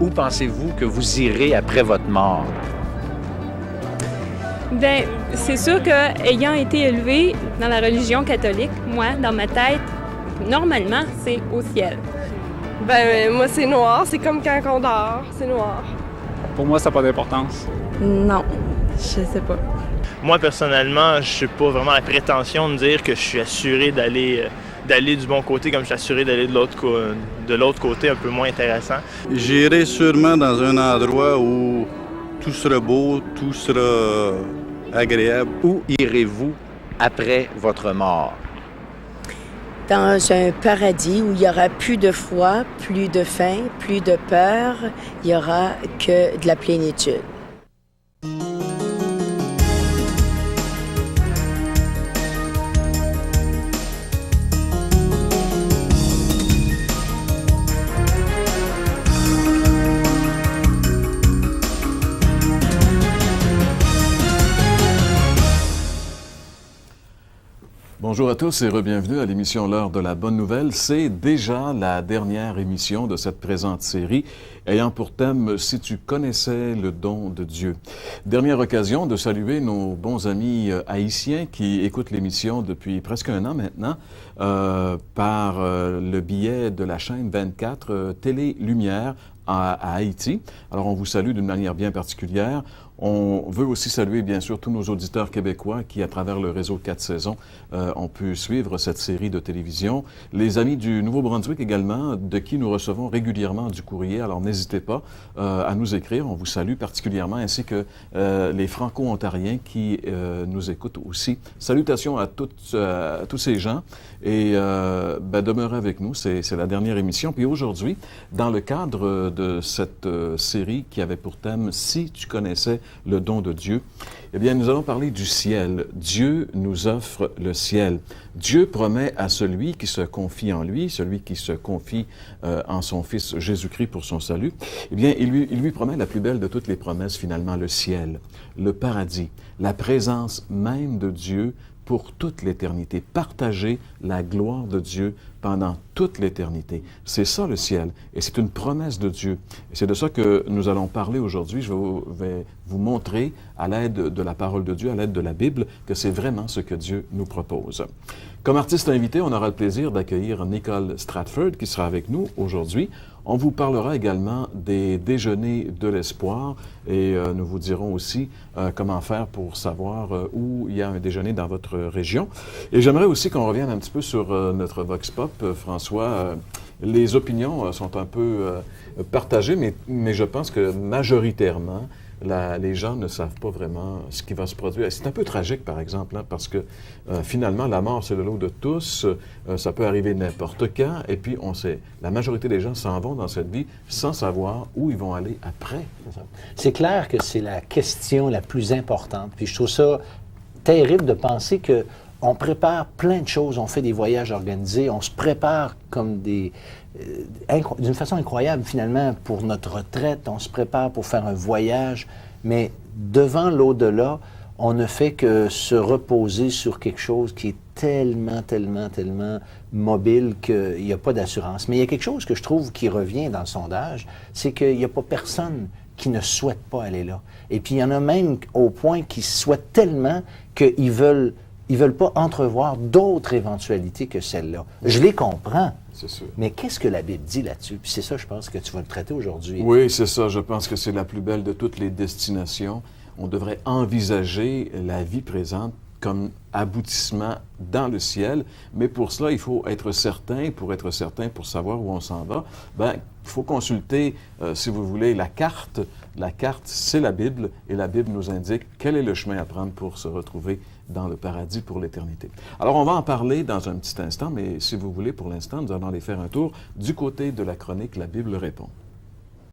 où pensez-vous que vous irez après votre mort? Bien, c'est sûr que ayant été élevé dans la religion catholique, moi, dans ma tête, normalement, c'est au ciel. Ben, moi, c'est noir. C'est comme quand on dort. C'est noir. Pour moi, ça n'a pas d'importance. Non, je sais pas. Moi, personnellement, je n'ai pas vraiment la prétention de dire que je suis assuré d'aller du bon côté comme je suis assuré d'aller de l'autre côté un peu moins intéressant. J'irai sûrement dans un endroit où tout sera beau, tout sera agréable. Où irez-vous après votre mort? Dans un paradis où il n'y aura plus de froid, plus de faim, plus de peur, il n'y aura que de la plénitude. Bonjour à tous et bienvenue à l'émission L'heure de la bonne nouvelle. C'est déjà la dernière émission de cette présente série ayant pour thème « Si tu connaissais le don de Dieu ». Dernière occasion de saluer nos bons amis haïtiens qui écoutent l'émission depuis presque un an maintenant par le biais de la chaîne 24 Télé Lumière à Haïti. Alors, on vous salue d'une manière bien particulière. On veut aussi saluer, bien sûr, tous nos auditeurs québécois qui, à travers le réseau 4 saisons, ont pu suivre cette série de télévision. Les amis du Nouveau-Brunswick également, de qui nous recevons régulièrement du courrier. Alors, n'hésitez pas à nous écrire. On vous salue particulièrement, ainsi que les Franco-Ontariens qui nous écoutent aussi. Salutations à tous ces gens et demeurez avec nous. C'est la dernière émission. Puis aujourd'hui, dans le cadre de cette série qui avait pour thème « Si tu connaissais le don de Dieu », eh bien, nous allons parler du ciel. Dieu nous offre le ciel. Dieu promet à celui qui se confie en lui, celui qui se confie en son Fils Jésus-Christ pour son salut, eh bien, il lui promet la plus belle de toutes les promesses, finalement, le ciel, le paradis, la présence même de Dieu pour toute l'éternité, partager la gloire de Dieu pendant toute l'éternité. C'est ça le ciel, et c'est une promesse de Dieu. Et c'est de ça que nous allons parler aujourd'hui. Je vais vous montrer, à l'aide de la parole de Dieu, à l'aide de la Bible, que c'est vraiment ce que Dieu nous propose. Comme artiste invité, on aura le plaisir d'accueillir Nicole Stratford, qui sera avec nous aujourd'hui. On vous parlera également des déjeuners de l'espoir et nous vous dirons aussi comment faire pour savoir où il y a un déjeuner dans votre région. Et j'aimerais aussi qu'on revienne un petit peu sur notre Vox Pop. François, les opinions sont un peu partagées, mais je pense que majoritairement, les gens ne savent pas vraiment ce qui va se produire. C'est un peu tragique, par exemple, hein, parce que finalement, la mort, c'est le lot de tous. Ça peut arriver n'importe quand. Et puis, on sait, la majorité des gens s'en vont dans cette vie sans savoir où ils vont aller après. C'est clair que c'est la question la plus importante. Puis je trouve ça terrible de penser que on prépare plein de choses. On fait des voyages organisés. On se prépare comme d'une façon incroyable, finalement, pour notre retraite. On se prépare pour faire un voyage. Mais devant l'au-delà, on ne fait que se reposer sur quelque chose qui est tellement mobile qu'il n'y a pas d'assurance. Mais il y a quelque chose que je trouve qui revient dans le sondage, c'est qu'il n'y a pas personne qui ne souhaite pas aller là. Et puis il y en a même au point qui souhaitent tellement qu'ils veulent pas entrevoir d'autres éventualités que celle-là. Je les comprends. C'est sûr. Mais qu'est-ce que la Bible dit là-dessus? Puis c'est ça, je pense, que tu vas le traiter aujourd'hui. Oui, c'est ça. Je pense que c'est la plus belle de toutes les destinations. On devrait envisager la vie présente comme aboutissement dans le ciel, mais pour cela, il faut être certain. Pour savoir où on s'en va, il faut consulter, si vous voulez, la carte. La carte, c'est la Bible, et la Bible nous indique quel est le chemin à prendre pour se retrouver dans le paradis pour l'éternité. Alors, on va en parler dans un petit instant, mais si vous voulez, pour l'instant, nous allons aller faire un tour du côté de la chronique « La Bible répond ».